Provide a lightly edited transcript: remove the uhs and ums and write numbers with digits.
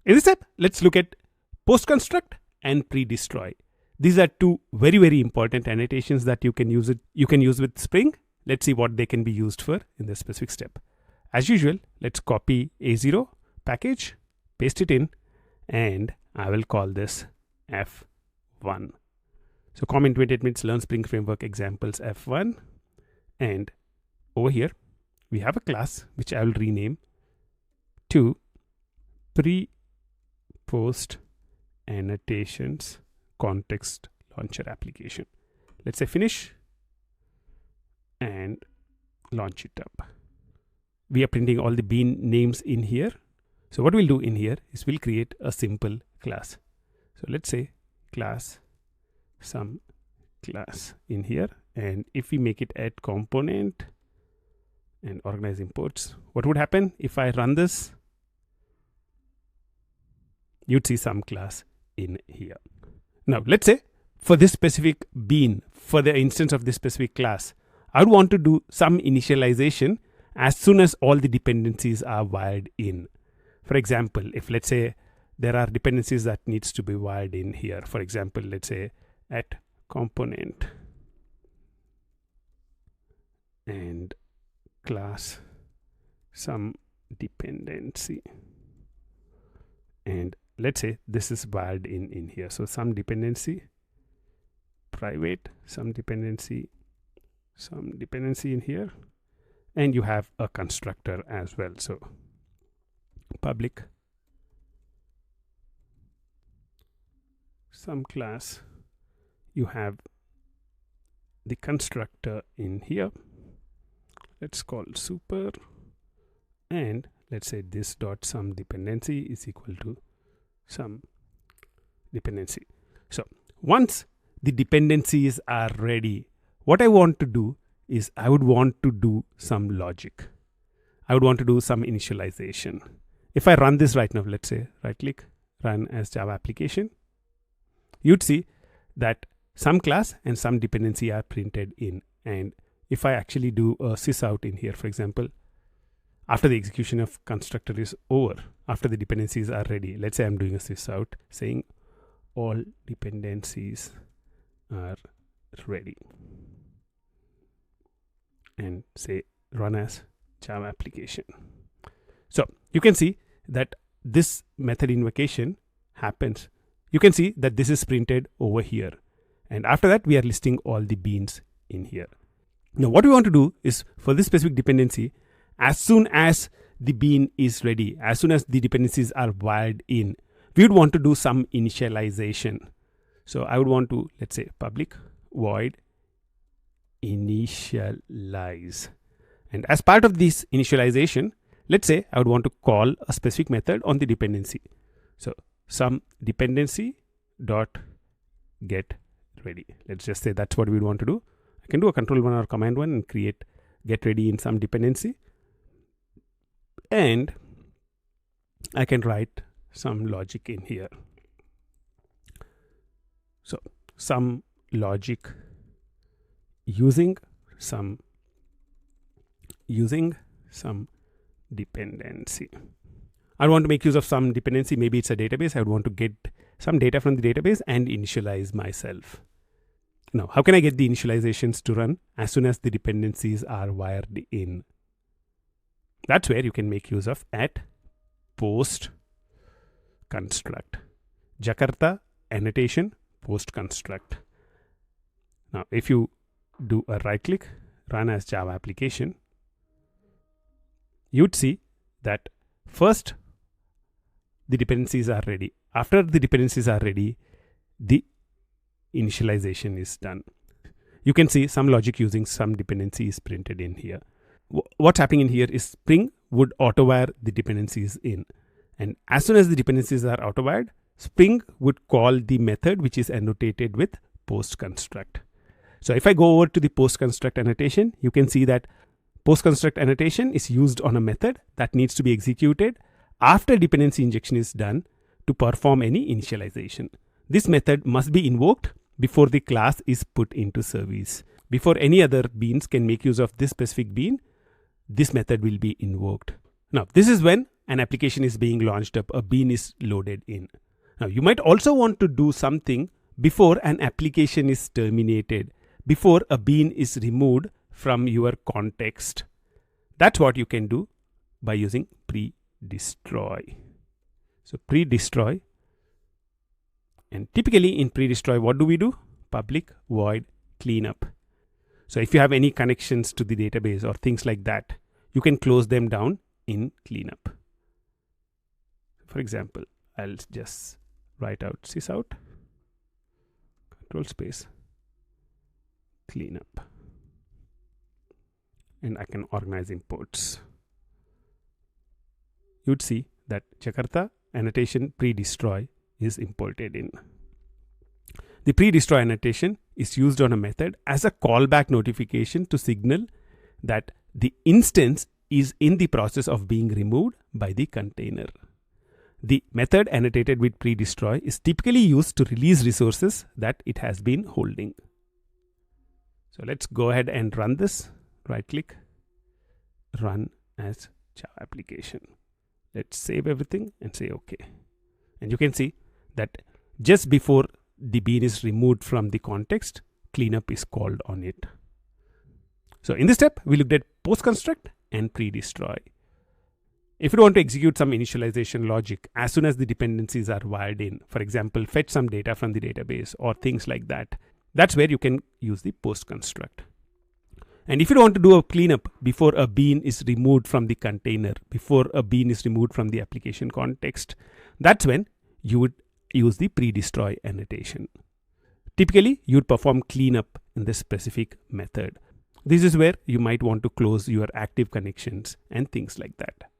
In this step, let's look at PostConstruct and PreDestroy. These are two very, very important annotations that you can use with Spring. Let's see what they can be used for in this specific step. As usual, let's copy A0 package, paste it in, and I will call this F1. So comment 28 minutes learn Spring Framework examples F1. And over here, we have a class which I will rename to pre-post annotations context launcher application. Let's say finish and launch it up. We are printing all the bean names in here. So what we'll do in here is we'll create a simple class. So let's say class some class in here, and if we make it add component and organize imports, what would happen if I run this? You'd see some class in here. Now let's say for this specific bean, for the instance of this specific class, I would want to do some initialization as soon as all the dependencies are wired in. For example, if let's say there are dependencies that needs to be wired in here. For example, let's say at component and class some dependency, and let's say this is wired in here. So some dependency private, some dependency in here, and you have a constructor as well. So public some class, you have the constructor in here. Let's call super, and let's say this dot some dependency is equal to some dependency. So once the dependencies are ready, what I want to do is I would want to do some logic. I would want to do some initialization. If I run this right now, let's say right click, run as Java application, you'd see that some class and some dependency are printed in. And if I actually do a sysout in here, for example, after the execution of constructor is over, after the dependencies are ready, let's say I'm doing a sysout saying all dependencies are ready, and say run as Java application. So you can see that this method invocation happens. You can see that this is printed over here, and after that we are listing all the beans in here. Now what we want to do is for this specific dependency, as soon as the bean is ready, as soon as the dependencies are wired in, we would want to do some initialization. So I would want to, let's say public void initialize, and as part of this initialization, let's say I would want to call a specific method on the dependency. So some dependency dot get ready. Let's just say that's what we want to do. I can do a control 1 or command 1 and create get ready in some dependency, and I can write some logic in here. So some logic using some dependency. I want to make use of some dependency. Maybe it's a database. I would want to get some data from the database and initialize myself. Now, how can I get the initializations to run as soon as the dependencies are wired in? That's where you can make use of at PostConstruct. Jakarta annotation PostConstruct. Now, if you do a right click, run as Java application, you'd see that first the dependencies are ready. After the dependencies are ready, the initialization is done. You can see some logic using some dependency is printed in here. What's happening in here is Spring would auto-wire the dependencies in, and as soon as the dependencies are auto-wired, Spring would call the method which is annotated with PostConstruct. So if I go over to the PostConstruct annotation, you can see that PostConstruct annotation is used on a method that needs to be executed after dependency injection is done to perform any initialization. This method must be invoked before the class is put into service. Before any other beans can make use of this specific bean, this method will be invoked. Now, this is when an application is being launched up, a bean is loaded in. Now, you might also want to do something before an application is terminated, before a bean is removed from your context. That's what you can do by using PreDestroy. So PreDestroy, and typically in PreDestroy, what do we do? Public void cleanup. So if you have any connections to the database or things like that, you can close them down in cleanup. For example, I'll just write out sysout, control space, cleanup, and I can organize imports. You'd see that Jakarta annotation PreDestroy is imported in. The PreDestroy annotation is used on a method as a callback notification to signal that the instance is in the process of being removed by the container. The method annotated with PreDestroy is typically used to release resources that it has been holding. So let's go ahead and run this. Right click, run as Java application. Let's save everything and say OK. And you can see that just before the bean is removed from the context, cleanup is called on it. So in this step, we looked at PostConstruct and PreDestroy. If you want to execute some initialization logic as soon as the dependencies are wired in, for example, fetch some data from the database or things like that, that's where you can use the PostConstruct. And if you want to do a cleanup before a bean is removed from the container, before a bean is removed from the application context, that's when you would use the PreDestroy annotation. Typically, you would perform cleanup in this specific method. This is where you might want to close your active connections and things like that.